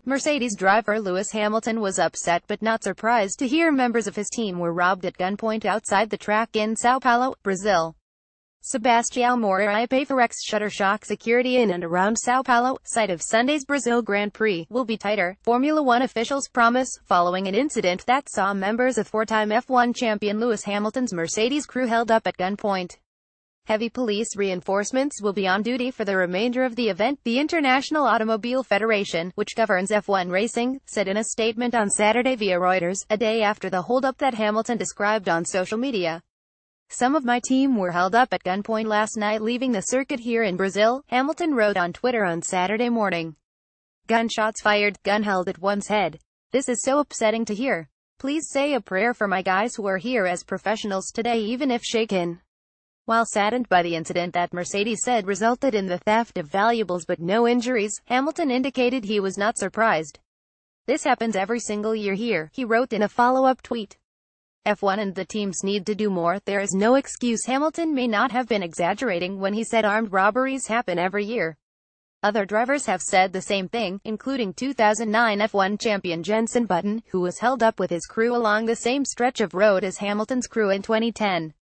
Mercedes driver Lewis Hamilton was upset but not surprised to hear members of his team were robbed at gunpoint outside the track in São Paulo, Brazil. Sebastião Moreira for Shuttershock security in and around São Paulo, site of Sunday's Brazil Grand Prix, will be tighter, Formula One officials promise, following an incident that saw members of four-time F1 champion Lewis Hamilton's Mercedes crew held up at gunpoint. Heavy police reinforcements will be on duty for the remainder of the event, the International Automobile Federation, which governs F1 racing, said in a statement on Saturday via Reuters, a day after the holdup that Hamilton described on social media. Some of my team were held up at gunpoint last night leaving the circuit here in Brazil, Hamilton wrote on Twitter on Saturday morning. Gunshots fired, gun held at one's head. This is so upsetting to hear. Please say a prayer for my guys who are here as professionals today even if shaken. While saddened by the incident that Mercedes said resulted in the theft of valuables but no injuries, Hamilton indicated he was not surprised. This happens every single year here, he wrote in a follow-up tweet. F1 and the teams need to do more, there is no excuse. Hamilton may not have been exaggerating when he said armed robberies happen every year. Other drivers have said the same thing, including 2009 F1 champion Jenson Button, who was held up with his crew along the same stretch of road as Hamilton's crew in 2010.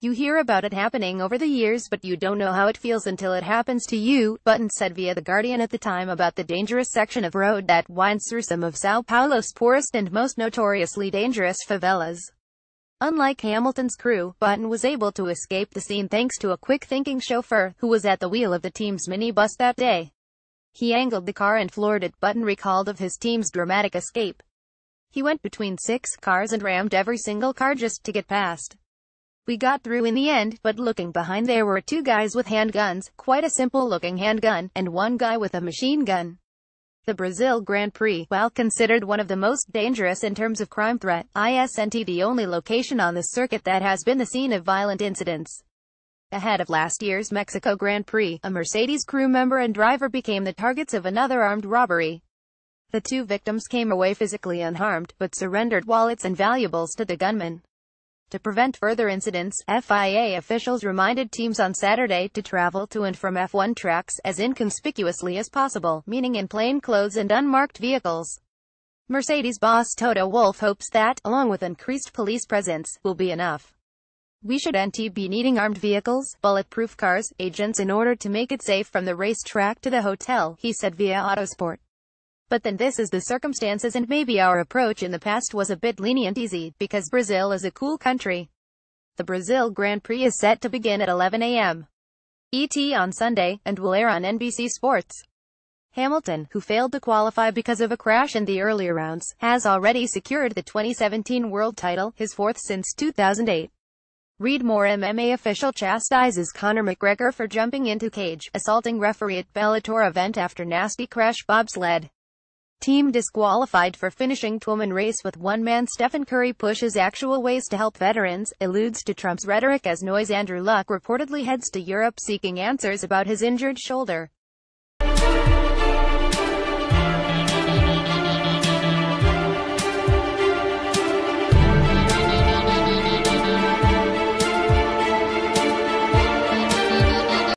You hear about it happening over the years but you don't know how it feels until it happens to you, Button said via The Guardian at the time about the dangerous section of road that winds through some of São Paulo's poorest and most notoriously dangerous favelas. Unlike Hamilton's crew, Button was able to escape the scene thanks to a quick-thinking chauffeur, who was at the wheel of the team's minibus that day. He angled the car and floored it, Button recalled of his team's dramatic escape. He went between 6 cars and rammed every single car just to get past. We got through in the end, but looking behind there were 2 guys with handguns, quite a simple-looking handgun, and 1 guy with a machine gun. The Brazil Grand Prix, while considered one of the most dangerous in terms of crime threat, isn't the only location on the circuit that has been the scene of violent incidents. Ahead of last year's Mexico Grand Prix, a Mercedes crew member and driver became the targets of another armed robbery. The 2 victims came away physically unharmed, but surrendered wallets and valuables to the gunman. To prevent further incidents, FIA officials reminded teams on Saturday to travel to and from F1 tracks as inconspicuously as possible, meaning in plain clothes and unmarked vehicles. Mercedes boss Toto Wolff hopes that, along with increased police presence, will be enough. We shouldn't be needing armed vehicles, bulletproof cars, agents in order to make it safe from the racetrack to the hotel, he said via Autosport. But then this is the circumstances and maybe our approach in the past was a bit lenient easy, because Brazil is a cool country. The Brazil Grand Prix is set to begin at 11 a.m. ET on Sunday, and will air on NBC Sports. Hamilton, who failed to qualify because of a crash in the earlier rounds, has already secured the 2017 world title, his 4th since 2008. Read more. MMA official chastises Conor McGregor for jumping into cage, assaulting referee at Bellator event after nasty crash. Bobsled team disqualified for finishing Twomon race with one man. Stephen Curry pushes actual ways to help veterans, alludes to Trump's rhetoric as noise. Andrew Luck reportedly heads to Europe seeking answers about his injured shoulder.